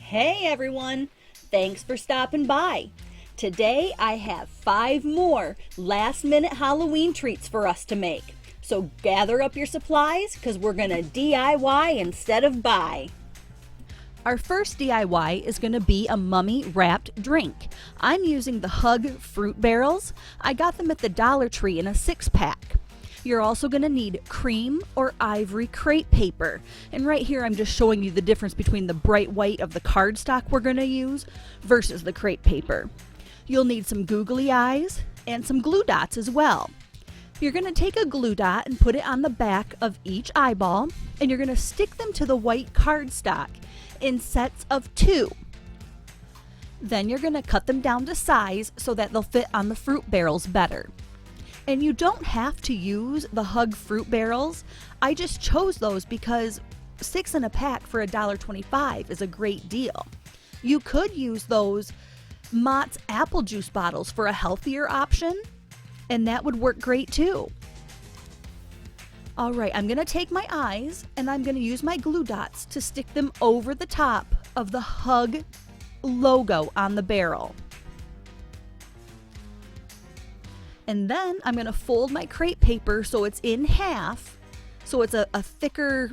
Hey everyone, thanks for stopping by. Today I have 5 more last-minute Halloween treats for us to make. So gather up your supplies because we're going to DIY instead of buy. Our first DIY is going to be a mummy wrapped drink. I'm using the Hug fruit barrels. I got them at the Dollar Tree in a 6-pack. You're also going to need cream or ivory crepe paper. And right here I'm just showing you the difference between the bright white of the cardstock we're going to use versus the crepe paper. You'll need some googly eyes and some glue dots as well. You're going to take a glue dot and put it on the back of each eyeball, and you're going to stick them to the white cardstock in sets of 2. Then you're going to cut them down to size so that they'll fit on the fruit barrels better. And you don't have to use the Hug fruit barrels. I just chose those because 6 in a pack for $1.25 is a great deal. You could use those Mott's apple juice bottles for a healthier option, and that would work great too. All right, I'm gonna take my eyes and I'm gonna use my glue dots to stick them over the top of the Hug logo on the barrel. And then I'm going to fold my crepe paper so it's in half, so it's a thicker,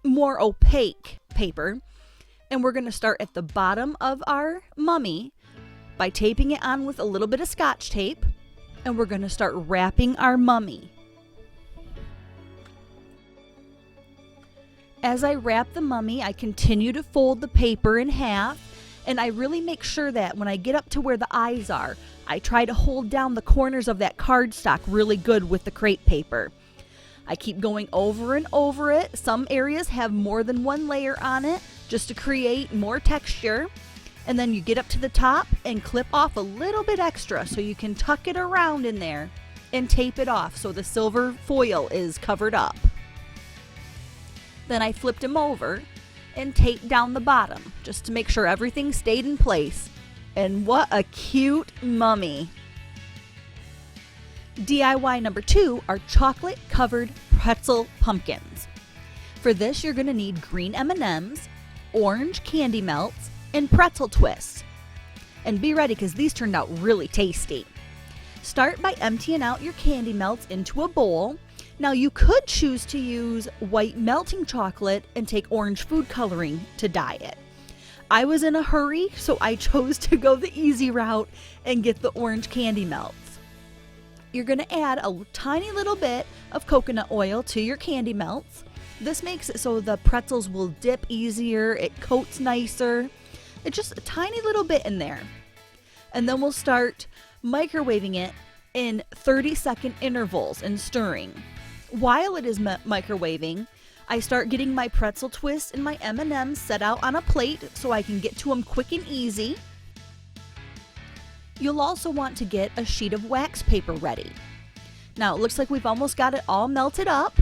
more opaque paper. And we're going to start at the bottom of our mummy by taping it on with a little bit of Scotch tape. And we're going to start wrapping our mummy. As I wrap the mummy, I continue to fold the paper in half. And I really make sure that when I get up to where the eyes are, I try to hold down the corners of that cardstock really good with the crepe paper. I keep going over and over it. Some areas have more than one layer on it just to create more texture. And then you get up to the top and clip off a little bit extra so you can tuck it around in there and tape it off so the silver foil is covered up. Then I flipped them over and tape down the bottom just to make sure everything stayed in place. And what a cute mummy. DIY number 2 are chocolate covered pretzel pumpkins. For this you're going to need green M&Ms, orange candy melts, and pretzel twists. And be ready because these turned out really tasty. Start by emptying out your candy melts into a bowl. Now you could choose to use white melting chocolate and take orange food coloring to dye it. I was in a hurry, so I chose to go the easy route and get the orange candy melts. You're going to add a tiny little bit of coconut oil to your candy melts. This makes it so the pretzels will dip easier, it coats nicer. It's just a tiny little bit in there. And then we'll start microwaving it in 30-second intervals and stirring. While it is microwaving, I start getting my pretzel twists and my M&Ms set out on a plate so I can get to them quick and easy. You'll also want to get a sheet of wax paper ready. Now it looks like we've almost got it all melted up,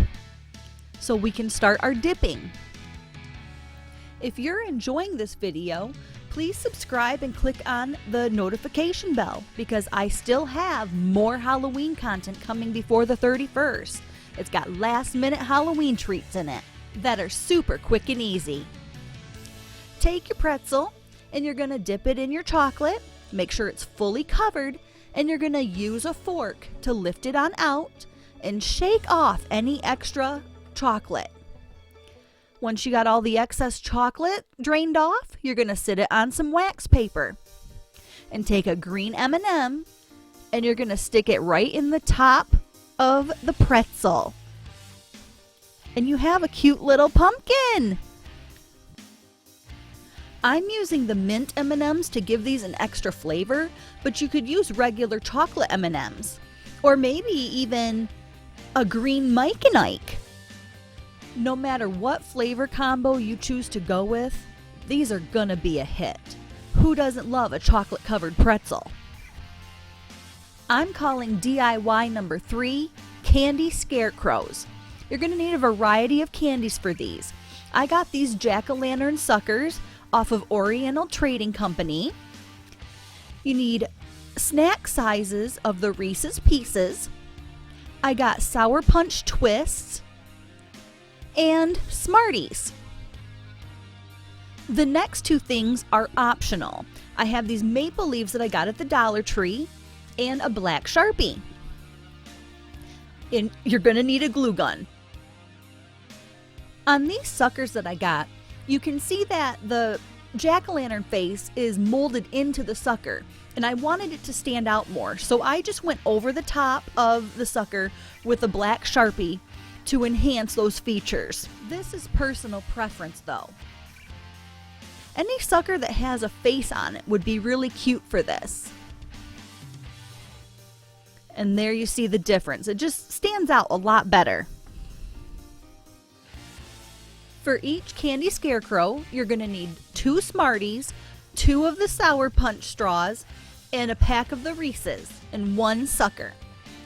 so we can start our dipping. If you're enjoying this video, please subscribe and click on the notification bell because I still have more Halloween content coming before the 31st. It's got last-minute Halloween treats in it that are super quick and easy. Take your pretzel and you're going to dip it in your chocolate. Make sure it's fully covered, and you're going to use a fork to lift it on out and shake off any extra chocolate. Once you got all the excess chocolate drained off, you're going to sit it on some wax paper and take a green M&M and you're going to stick it right in the top of the pretzel. And you have a cute little pumpkin. I'm using the mint M&Ms to give these an extra flavor, but you could use regular chocolate M&Ms or maybe even a green Mike and Ike. No matter what flavor combo you choose to go with, these are gonna be a hit. Who doesn't love a chocolate covered pretzel? I'm calling DIY number 3 candy scarecrows. You're going to need a variety of candies for these. I got these jack-o'-lantern suckers off of Oriental Trading Company. You need snack sizes of the Reeses Pieces. I got Sour Punch Twists and Smarties. The next two things are optional. I have these maple leaves that I got at the Dollar Tree and a black Sharpie. And you're gonna need a glue gun. On these suckers that I got, you can see that the jack-o'-lantern face is molded into the sucker, and I wanted it to stand out more, so I just went over the top of the sucker with a black Sharpie to enhance those features. This is personal preference though. Any sucker that has a face on it would be really cute for this. And there you see the difference. It just stands out a lot better. For each candy scarecrow, you're going to need 2 Smarties, 2 of the Sour Punch straws, and a pack of the Reese's, and 1 sucker.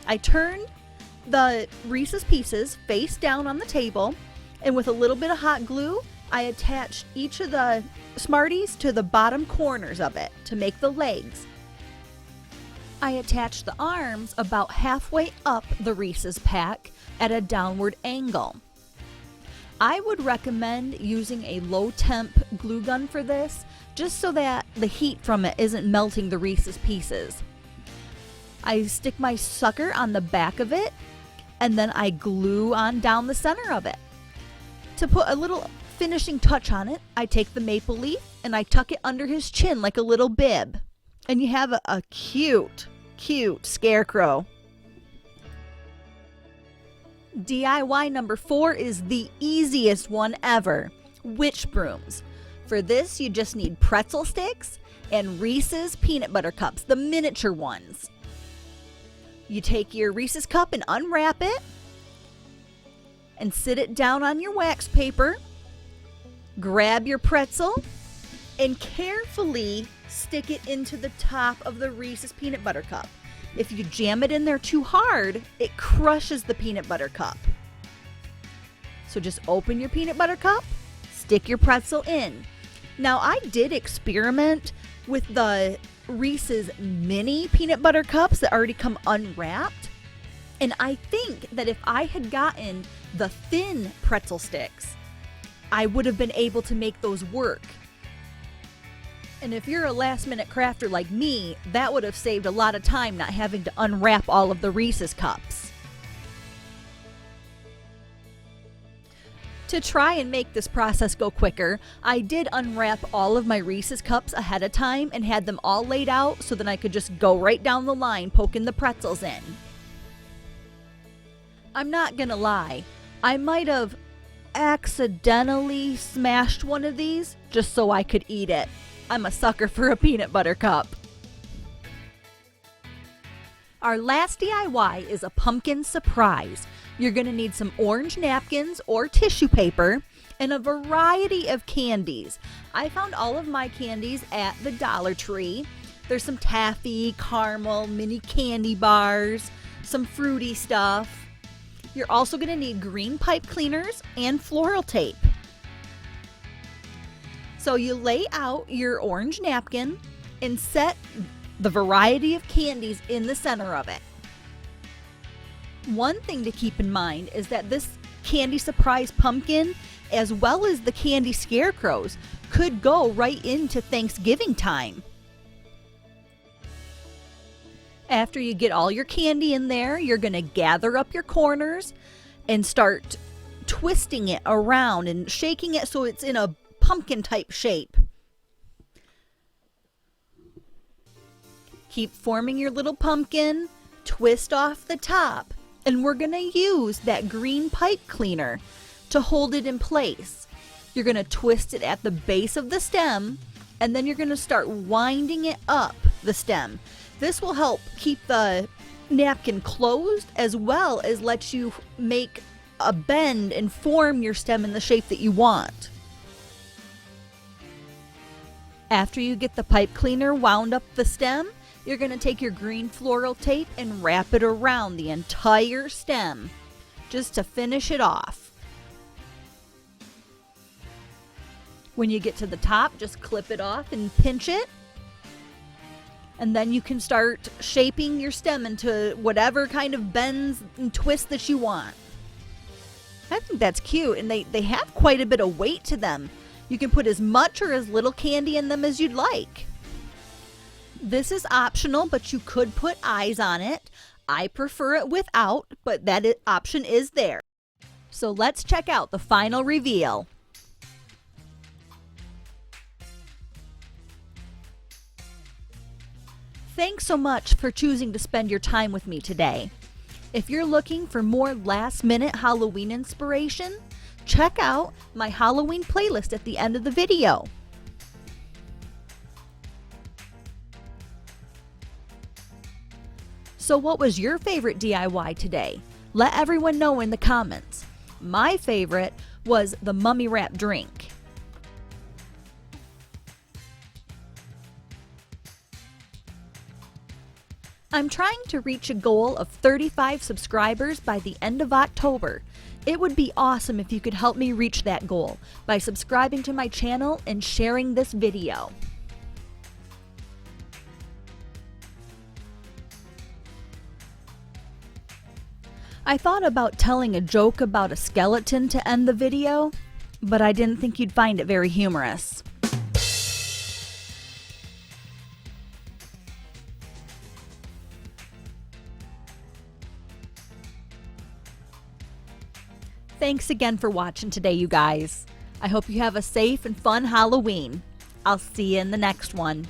I turned the Reese's Pieces face down on the table, and with a little bit of hot glue, I attached each of the Smarties to the bottom corners of it to make the legs. I attached the arms about halfway up the Reese's pack at a downward angle. I would recommend using a low temp glue gun for this, just so that the heat from it isn't melting the Reese's Pieces. I stick my sucker on the back of it, and then I glue on down the center of it. To put a little finishing touch on it, I take the maple leaf and I tuck it under his chin like a little bib. And you have a cute, cute scarecrow. DIY number 4 is the easiest one ever, witch brooms. For this, you just need Pretzel Sticks and Reese's peanut butter cups, the miniature ones. You take your Reese's cup and unwrap it and sit it down on your wax paper. Grab your pretzel and carefully stick it into the top of the Reese's peanut butter cup. If you jam it in there too hard, it crushes the peanut butter cup. So just open your peanut butter cup, stick your pretzel in. Now, I did experiment with the Reese's mini peanut butter cups that already come unwrapped. And I think that if I had gotten the thin pretzel sticks, I would have been able to make those work. And if you're a last-minute crafter like me, that would have saved a lot of time not having to unwrap all of the Reese's cups. To try and make this process go quicker, I did unwrap all of my Reese's cups ahead of time and had them all laid out so that I could just go right down the line poking the pretzels in. I'm not gonna lie, I might have accidentally smashed one of these just so I could eat it. I'm a sucker for a peanut butter cup. Our last DIY is a pumpkin surprise. You're going to need some orange napkins or tissue paper and a variety of candies. I found all of my candies at the Dollar Tree. There's some taffy, caramel, mini candy bars, some fruity stuff. You're also going to need green pipe cleaners and floral tape. So you lay out your orange napkin and set the variety of candies in the center of it. One thing to keep in mind is that this candy surprise pumpkin, as well as the candy scarecrows, could go right into Thanksgiving time. After you get all your candy in there, you're going to gather up your corners and start twisting it around and shaking it so it's in a pumpkin type shape. Keep forming your little pumpkin, twist off the top, and we're going to use that green pipe cleaner to hold it in place. You're going to twist it at the base of the stem, and then you're going to start winding it up the stem. This will help keep the napkin closed as well as let you make a bend and form your stem in the shape that you want. After you get the pipe cleaner wound up the stem, you're going to take your green floral tape and wrap it around the entire stem just to finish it off. When you get to the top, just clip it off and pinch it. And then you can start shaping your stem into whatever kind of bends and twists that you want. I think that's cute, and they have quite a bit of weight to them. You can put as much or as little candy in them as you'd like. This is optional, but you could put eyes on it. I prefer it without, but that option is there. So let's check out the final reveal. Thanks so much for choosing to spend your time with me today. If you're looking for more last-minute Halloween inspiration, check out my Halloween playlist at the end of the video. So what was your favorite DIY today? Let everyone know in the comments. My favorite was the mummy wrap drink. I'm trying to reach a goal of 35 subscribers by the end of October. It would be awesome if you could help me reach that goal by subscribing to my channel and sharing this video. I thought about telling a joke about a skeleton to end the video, but I didn't think you'd find it very humorous. Thanks again for watching today, you guys. I hope you have a safe and fun Halloween. I'll see you in the next one.